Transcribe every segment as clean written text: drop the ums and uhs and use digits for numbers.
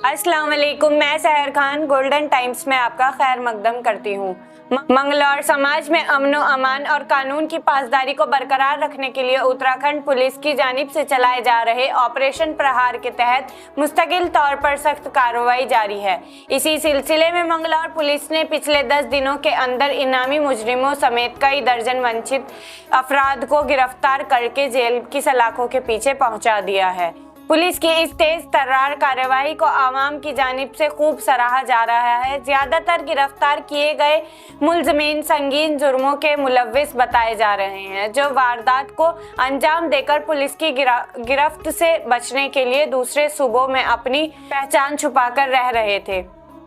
अस्सलाम वालेकुम। मैं सहर खान गोल्डन टाइम्स में आपका खैर मकदम करती हूँ। मंगलौर समाज में अमन अमान और कानून की पासदारी को बरकरार रखने के लिए उत्तराखंड पुलिस की जानिब से चलाए जा रहे ऑपरेशन प्रहार के तहत मुस्तकिल तौर पर सख्त कार्रवाई जारी है। इसी सिलसिले में मंगलौर पुलिस ने पिछले 10 दिनों के अंदर इनामी मुजरिमों समेत कई दर्जन वंचित अफराद को गिरफ्तार करके जेल की सलाखों के पीछे पहुंचा दिया है। पुलिस की इस तेज तर्रार कार्रवाई को आवाम की जानिब से खूब सराहा जा रहा है। ज्यादातर गिरफ्तार किए गए मुलजमीन संगीन जुर्मों के मुलव्विस बताए जा रहे हैं, जो वारदात को अंजाम देकर पुलिस की गिरफ्त से बचने के लिए दूसरे सूबों में अपनी पहचान छुपाकर रह रहे थे।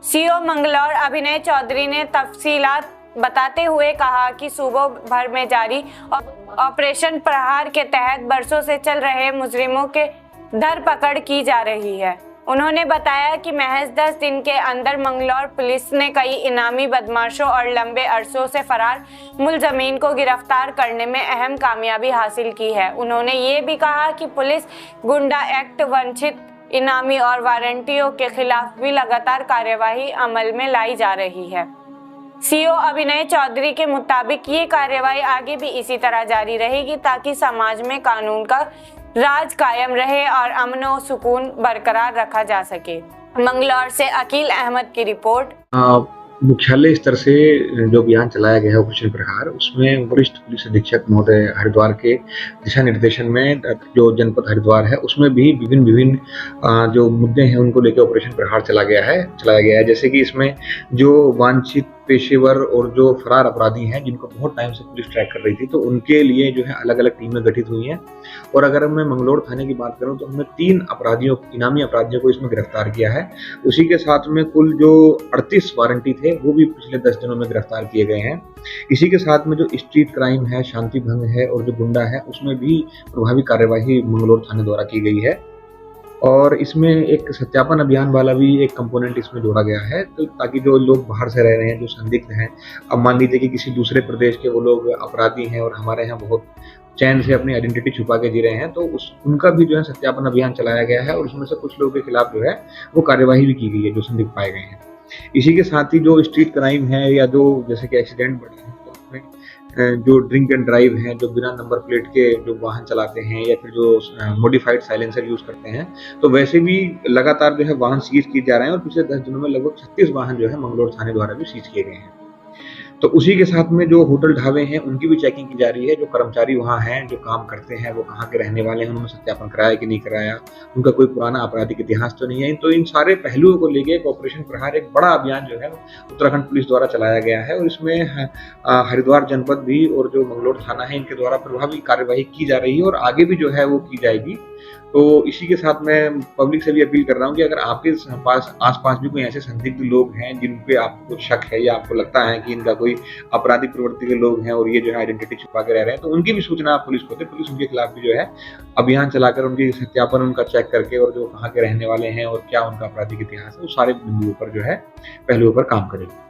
सीओ मंगलौर अभिनय चौधरी ने तफसीलात बताते हुए कहा कि सूबों भर में जारी ऑपरेशन प्रहार के तहत बरसों से चल रहे मुजरिमों के धरपकड़ की जा रही है। उन्होंने बताया कि महज 10 दिन के अंदर मंगलौर पुलिस ने कई इनामी बदमाशों और लंबे अरसों से फरार मुलजमीन को गिरफ्तार करने में अहम कामयाबी हासिल की है। उन्होंने ये भी कहा कि पुलिस गुंडा एक्ट, वंचित इनामी और वारंटियों के खिलाफ भी लगातार कार्यवाही अमल में लाई जा रही है। सीओ अभिनय चौधरी के मुताबिक ये कार्यवाही आगे भी इसी तरह जारी रहेगी ताकि समाज में कानून का राज कायम रहे और अमन और सुकून बरकरार रखा जा सके। मंगलौर से अकील अहमद की रिपोर्ट। मुख्यालय स्तर से जो अभियान चलाया गया है ऑपरेशन प्रहार, उसमें वरिष्ठ पुलिस अधीक्षक महोदय हरिद्वार के दिशा निर्देशन में जो जनपद हरिद्वार है उसमें भी विभिन्न जो मुद्दे हैं उनको लेकर ऑपरेशन प्रहार चलाया गया है। जैसे कि इसमें जो वांछित पेशेवर और जो फरार अपराधी हैं जिनको बहुत टाइम से पुलिस ट्रैक कर रही थी, तो उनके लिए जो है अलग अलग टीमें गठित हुई हैं। और अगर मैं मंगलौर थाने की बात करूं तो हमने 3 इनामी अपराधियों को इसमें गिरफ्तार किया है। उसी के साथ में कुल जो 38 वारंटी थे वो भी पिछले 10 दिनों में गिरफ्तार किए गए हैं। इसी के साथ में जो स्ट्रीट क्राइम है, शांति भंग है और जो गुंडा है, उसमें भी प्रभावी कार्यवाही मंगलौर थाने द्वारा की गई है। और इसमें एक सत्यापन अभियान वाला भी एक कंपोनेंट इसमें जोड़ा गया है, तो ताकि जो लोग बाहर से रह रहे हैं, जो संदिग्ध हैं, अब मान लीजिए कि किसी दूसरे प्रदेश के वो लोग अपराधी हैं और हमारे यहाँ बहुत चैन से अपनी आइडेंटिटी छुपा के जी रहे हैं, तो उनका भी जो है सत्यापन अभियान चलाया गया है और उसमें से कुछ लोगों के खिलाफ जो है वो कार्यवाही भी की गई है जो संदिग्ध पाए गए हैं। इसी के साथ ही जो स्ट्रीट क्राइम है या जो जैसे कि एक्सीडेंट बढ़े हैं, तो उसमें जो ड्रिंक एंड ड्राइव हैं, जो बिना नंबर प्लेट के जो वाहन चलाते हैं या फिर जो मॉडिफाइड साइलेंसर यूज करते हैं, तो वैसे भी लगातार जो है वाहन सीज किए जा रहे हैं और पिछले 10 दिनों में लगभग 36 वाहन जो है मंगलौर थाने द्वारा भी सीज किए गए हैं। तो उसी के साथ में जो होटल ढाबे हैं उनकी भी चेकिंग की जा रही है। जो कर्मचारी वहाँ हैं, जो काम करते हैं, वो कहाँ के रहने वाले हैं, उन्होंने सत्यापन कराया कि नहीं कराया, उनका कोई पुराना आपराधिक इतिहास तो नहीं है। तो इन सारे पहलुओं को लेके एक ऑपरेशन प्रहार, एक बड़ा अभियान जो है उत्तराखंड पुलिस द्वारा चलाया गया है और इसमें हरिद्वार जनपद भी और जो मंगलौर थाना है इनके द्वारा प्रभावी कार्यवाही की जा रही है और आगे भी जो है वो की जाएगी। तो इसी के साथ मैं पब्लिक से भी अपील कर रहा हूँ कि अगर आपके पास आसपास भी कोई ऐसे संदिग्ध लोग हैं जिन पे आपको शक है या आपको लगता है कि इनका कोई आपराधिक प्रवृत्ति के लोग हैं और ये जो है आइडेंटिटी छुपा के रह रहे हैं, तो उनकी भी सूचना आप पुलिस को दें। पुलिस उनके खिलाफ भी जो है अभियान चलाकर उनकी सत्यापन उनका चेक करके और जो कहाँ के रहने वाले हैं और क्या उनका आपराधिक इतिहास है, उस सारे बिंदुओं पर जो है पहलुओं पर काम करेगी।